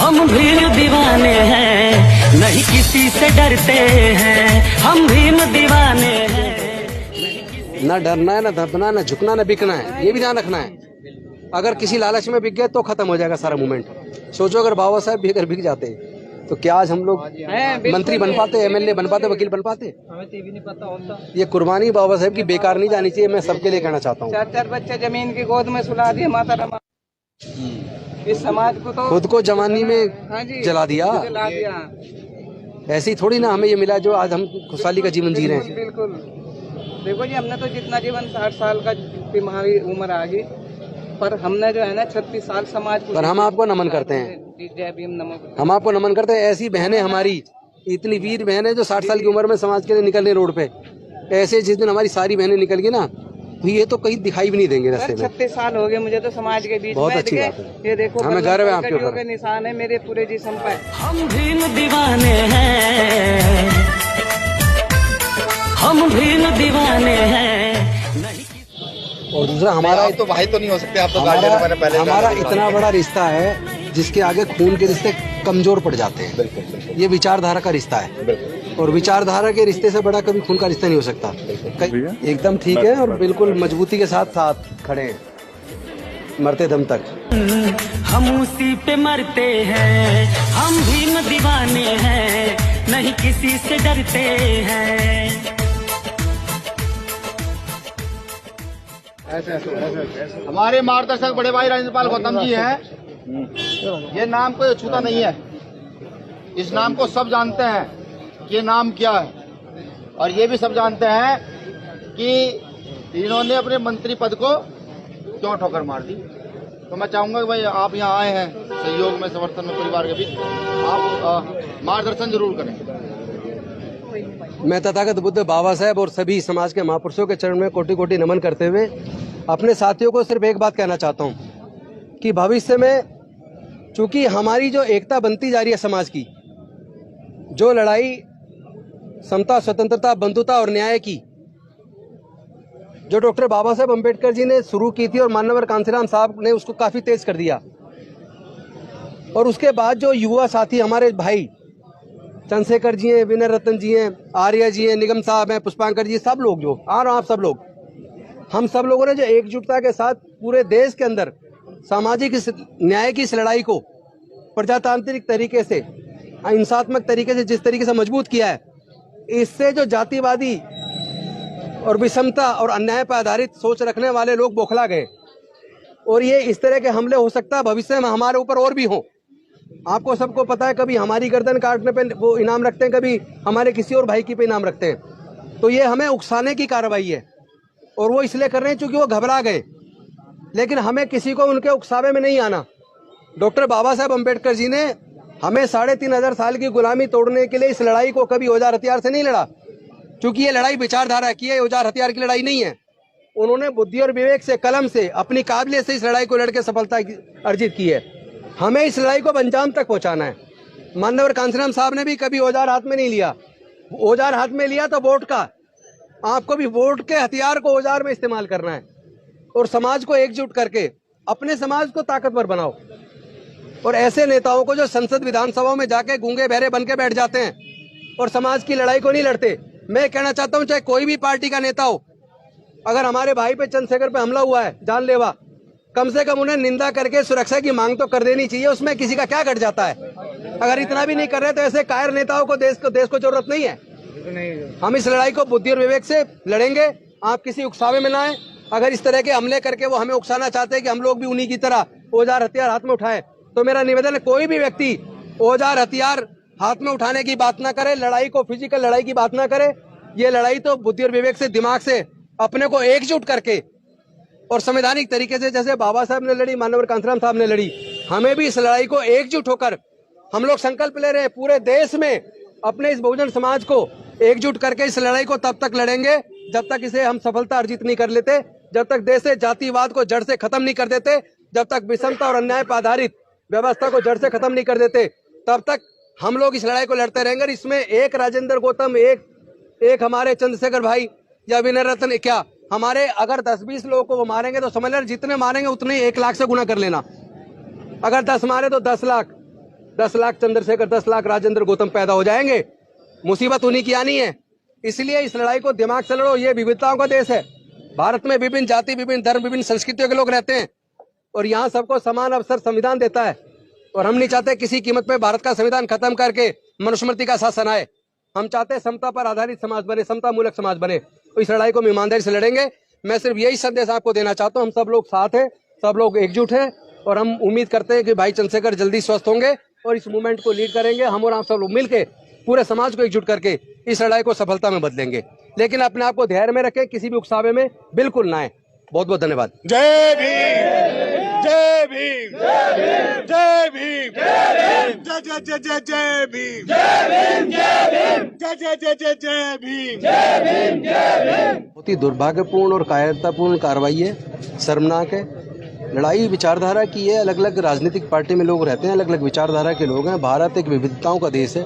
हम भीम दीवाने हैं, नहीं किसी से डरते हैं, हम भीम दीवाने हैं। ना डरना है, ना दबना, ना झुकना, ना बिकना है, ये भी ध्यान रखना है। अगर किसी लालच में बिक गए तो खत्म हो जाएगा सारा मूवमेंट। सोचो अगर बाबा साहब भी अगर बिक जाते तो क्या आज हम लोग मंत्री बन पाते, एमएलए बन पाते, वकील बन पाते? हमें तो ये भी नहीं पता होता। ये कुर्बानी बाबा साहब की बेकार नहीं जानी चाहिए, मैं सबके लिए कहना चाहता हूँ। 4 बच्चे जमीन की गोद में सुला दिए माता रमा। इस समाज को तो खुद को जवानी में जला दिया। ऐसे ही थोड़ी ना हमें ये मिला जो आज हम खुशहाली का जीवन जी रहे हैं। बिल्कुल। देखो जी, हमने तो जितना जीवन 60 साल का हमारी उम्र आ गई, पर हमने जो है ना 36 साल समाज को। पर हम आपको नमन करते हैं, जय भीम नमो। हम आपको नमन करते हैं। ऐसी बहनें हमारी, इतनी वीर बहनें जो 60 साल की उम्र में समाज के लिए निकल रही रोड पे, ऐसे जिस दिन हमारी सारी बहनें निकल गई ना, तो ये तो कहीं दिखाई भी नहीं देंगे रास्ते में। 36 साल हो गए मुझे तो समाज के बीच। बहुत अच्छी बात है, ये देखो हमें गर्व है आपके ऊपर। निशान है मेरे पूरे जिस्म पर। हम भीम दीवाने हैं, हम भीम दीवाने हैं। और दूसरा हमारा तो भाई तो नहीं हो सकते आप तो पहले हमारा इतना बड़ा रिश्ता है जिसके आगे खून के रिश्ते कमजोर पड़ जाते हैं। बिल्कुल। ये विचारधारा का रिश्ता है। बिल्कुल। और विचारधारा के रिश्ते से बड़ा कभी खून का रिश्ता नहीं हो सकता। एकदम ठीक है और बिल्कुल मजबूती के साथ साथ खड़े हैं मरते दम तक। हम उसी पे मरते हैं, हम भीम दीवाने हैं, नहीं किसी से डरते हैं। हमारे मार्गदर्शक बड़े भाई राजेंद्रपाल गौतम जी हैं। ये नाम कोई अछूता नहीं है, इस नाम को सब जानते हैं कि ये नाम क्या है, और ये भी सब जानते हैं कि इन्होंने अपने मंत्री पद को क्यों ठोकर मार दी। तो मैं चाहूंगा कि भाई आप यहाँ आए हैं सहयोग में, समर्थन में, परिवार के बीच, आप मार्गदर्शन जरूर करें। मैं तथागत बुद्ध बाबा साहब और सभी समाज के महापुरुषों के चरण में कोटि कोटि नमन करते हुए अपने साथियों को सिर्फ एक बात कहना चाहता हूँ कि भविष्य में चूंकि हमारी जो एकता बनती जा रही है समाज की, जो लड़ाई समता, स्वतंत्रता, बंधुता और न्याय की जो डॉक्टर बाबा साहब अम्बेडकर जी ने शुरू की थी और माननीय कांसीराम साहब ने उसको काफी तेज कर दिया, और उसके बाद जो युवा साथी हमारे भाई चंद्रशेखर जी हैं, विनय रतन जी हैं, आर्य जी हैं, निगम साहब हैं, पुष्पांकर जी, सब लोग जो आप सब लोग, हम सब लोगों ने जो एकजुटता के साथ पूरे देश के अंदर सामाजिक न्याय की इस लड़ाई को प्रजातांत्रिक तरीके से, हिंसात्मक तरीके से जिस तरीके से मजबूत किया है, इससे जो जातिवादी और विषमता और अन्याय पर आधारित सोच रखने वाले लोग बौखला गए, और ये इस तरह के हमले हो सकता है भविष्य में हमारे ऊपर और भी हों। आपको सबको पता है, कभी हमारी गर्दन काटने पे वो इनाम रखते हैं, कभी हमारे किसी और भाई की पे इनाम रखते हैं। तो ये हमें उकसाने की कार्रवाई है, और वो इसलिए कर रहे हैं क्योंकि वो घबरा गए। लेकिन हमें किसी को उनके उकसावे में नहीं आना। डॉक्टर बाबा साहब अम्बेडकर जी ने हमें 3500 साल की गुलामी तोड़ने के लिए इस लड़ाई को कभी औजार हथियार से नहीं लड़ा, क्योंकि ये लड़ाई विचारधारा की है, औजार हथियार की लड़ाई नहीं है। उन्होंने बुद्धि और विवेक से, कलम से, अपनी काबिलियत से इस लड़ाई को लड़के सफलता अर्जित की है। हमें इस लड़ाई को अंजाम तक पहुंचाना है। माननीय कांसीराम साहब ने भी कभी औजार हाथ में नहीं लिया, औजार हाथ में लिया तो वोट का। आपको भी वोट के हथियार को औजार में इस्तेमाल करना है, और समाज को एकजुट करके अपने समाज को ताकतवर बनाओ। और ऐसे नेताओं को जो संसद विधानसभाओं में जाके गूंगे बहरे बन के बैठ जाते हैं और समाज की लड़ाई को नहीं लड़ते, मैं कहना चाहता हूं चाहे कोई भी पार्टी का नेता हो, अगर हमारे भाई पे चंद्रशेखर पे हमला हुआ है जानलेवा, कम से कम उन्हें निंदा करके सुरक्षा की मांग तो कर देनी चाहिए। उसमें किसी का क्या घट जाता है? अगर इतना भी नहीं कर रहे तो ऐसे कायर नेताओं को देश को जरूरत नहीं है। हम इस लड़ाई को बुद्धि और विवेक से लड़ेंगे। आप किसी उकसावे में ना आए। अगर इस तरह के हमले करके वो हमें उकसाना चाहते हैं कि हम लोग भी उन्हीं की तरह औजार हथियार हाथ में उठाएं, तो मेरा निवेदन है कोई भी व्यक्ति औजार हथियार हाथ में उठाने की बात ना करे, लड़ाई को फिजिकल लड़ाई की बात ना करे। ये लड़ाई तो बुद्धि और विवेक से, दिमाग से अपने को एकजुट करके और संवैधानिक तरीके से, जैसे बाबा साहब ने लड़ी, माननीय कांसीराम साहब ने लड़ी, हमें भी इस लड़ाई को एकजुट होकर हम लोग संकल्प ले रहे हैं पूरे देश में अपने इस बहुजन समाज को एकजुट करके इस लड़ाई को तब तक लड़ेंगे जब तक इसे हम सफलता अर्जित नहीं कर लेते, जब तक देश से जातिवाद को जड़ से खत्म नहीं कर देते, जब तक विषमता और अन्याय पर आधारित व्यवस्था को जड़ से खत्म नहीं कर देते, तब तक हम लोग इस लड़ाई को लड़ते रहेंगे। इसमें एक राजेंद्र गौतम, एक हमारे चंद्रशेखर भाई या विनय रतन, क्या हमारे अगर 10-20 लोगों को वो मारेंगे तो समझ लेना जितने मारेंगे उतने 1 लाख से गुना कर लेना। अगर 10 मारे तो 10 लाख, 10 लाख चंद्रशेखर, 10 लाख राजेंद्र गौतम पैदा हो जाएंगे। मुसीबत उन्हीं की आनी है। इसलिए इस लड़ाई को दिमाग से लड़ो। ये विविधताओं का देश है। भारत में विभिन्न जाति, विभिन्न धर्म, विभिन्न संस्कृतियों के लोग रहते हैं और यहाँ सबको समान अवसर संविधान देता है। और हम नहीं चाहते किसी कीमत पे भारत का संविधान खत्म करके मनुस्मृति का शासन आए। हम चाहते हैं समता पर आधारित समाज बने, समता मूलक समाज बने। तो इस लड़ाई को हम ईमानदारी से लड़ेंगे। मैं सिर्फ यही संदेश आपको देना चाहता हूँ, हम सब लोग साथ हैं, सब लोग एकजुट हैं और हम उम्मीद करते हैं कि भाई चंद्रशेखर जल्दी स्वस्थ होंगे और इस मूवमेंट को लीड करेंगे। हम और आप सब लोग मिलकर पूरे समाज को एकजुट करके इस लड़ाई को सफलता में बदलेंगे। लेकिन अपने आप को धैर्य में रखें, किसी भी उकसावे में बिल्कुल ना आए। बहुत बहुत धन्यवाद। जय भीम, जय भीम, जय भीम, जय जय जय जय जय भीम, जय जय जय जय जय भीम। बहुत ही दुर्भाग्यपूर्ण और कायरतापूर्ण कार्रवाई है, शर्मनाक है। लड़ाई विचारधारा की है। अलग अलग राजनीतिक पार्टी में लोग रहते हैं, अलग अलग विचारधारा के लोग हैं। भारत एक विविधताओं का देश है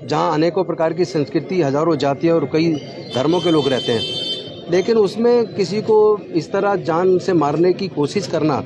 जहां अनेकों प्रकार की संस्कृति, हजारों जातियां और कई धर्मों के लोग रहते हैं। लेकिन उसमें किसी को इस तरह जान से मारने की कोशिश करना,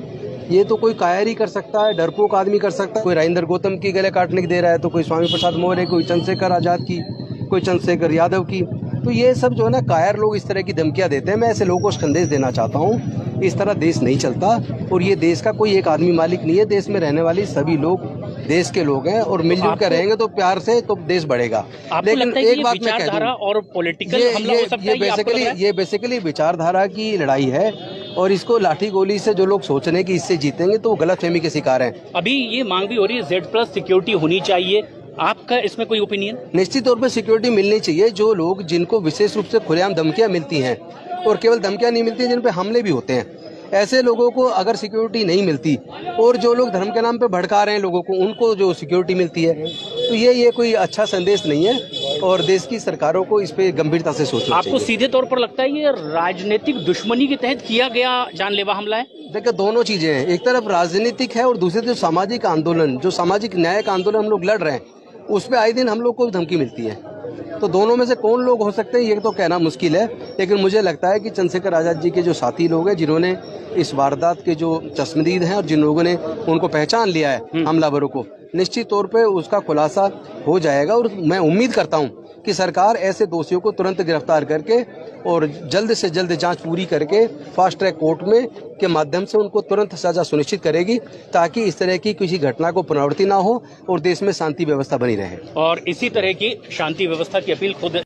ये तो कोई कायर ही कर सकता है, डरपोक आदमी कर सकता है। कोई राजेंद्र गौतम की गले काटने की दे रहा है, तो कोई स्वामी प्रसाद मौर्य, कोई चंद्रशेखर आजाद की, कोई चंद्रशेखर यादव की। तो ये सब जो है ना, कायर लोग इस तरह की धमकियां देते हैं। मैं ऐसे लोगों को संदेश देना चाहता हूँ, इस तरह देश नहीं चलता और ये देश का कोई एक आदमी मालिक नहीं है। देश में रहने वाली सभी लोग देश के लोग हैं और मिलजुल कर रहेंगे तो प्यार से तो देश बढ़ेगा। लेकिन एक बात मैं कह दूं, और पॉलिटिकल हमला हो सकता है। ये बेसिकली विचारधारा की लड़ाई है और इसको लाठी गोली से जो लोग सोच रहे हैं कि इससे जीतेंगे, तो वो गलतफहमी के शिकार हैं। अभी ये मांग भी हो रही है Z+ सिक्योरिटी होनी चाहिए, आपका इसमें कोई ओपिनियन? निश्चित तौर पर सिक्योरिटी मिलनी चाहिए। जो लोग, जिनको विशेष रूप से खुलेआम धमकियां मिलती हैं और केवल धमकियां नहीं मिलती, जिन पे हमले भी होते हैं, ऐसे लोगों को अगर सिक्योरिटी नहीं मिलती और जो लोग धर्म के नाम पे भड़का रहे हैं लोगों को, उनको जो सिक्योरिटी मिलती है, तो ये कोई अच्छा संदेश नहीं है और देश की सरकारों को इस पे गंभीरता से सोचना चाहिए। आपको सीधे तौर पर लगता है ये राजनीतिक दुश्मनी के तहत किया गया जानलेवा हमला है? देखिए, दोनों चीजें हैं। एक तरफ राजनीतिक है और दूसरी तरफ सामाजिक आंदोलन, जो सामाजिक न्याय का आंदोलन हम लोग लड़ रहे हैं, उसमें आए दिन हम लोग को धमकी मिलती है। तो दोनों में से कौन लोग हो सकते हैं ये तो कहना मुश्किल है। लेकिन मुझे लगता है कि चंद्रशेखर आजाद जी के जो साथी लोग हैं, जिन्होंने इस वारदात के जो चश्मदीद हैं और जिन लोगों ने उनको पहचान लिया है हमलावरों को, निश्चित तौर पे उसका खुलासा हो जाएगा। और मैं उम्मीद करता हूं कि सरकार ऐसे दोषियों को तुरंत गिरफ्तार करके और जल्द से जल्द जांच पूरी करके फास्ट ट्रैक कोर्ट में के माध्यम से उनको तुरंत सजा सुनिश्चित करेगी, ताकि इस तरह की किसी घटना को पुनरावृत्ति ना हो और देश में शांति व्यवस्था बनी रहे। और इसी तरह की शांति व्यवस्था की अपील खुद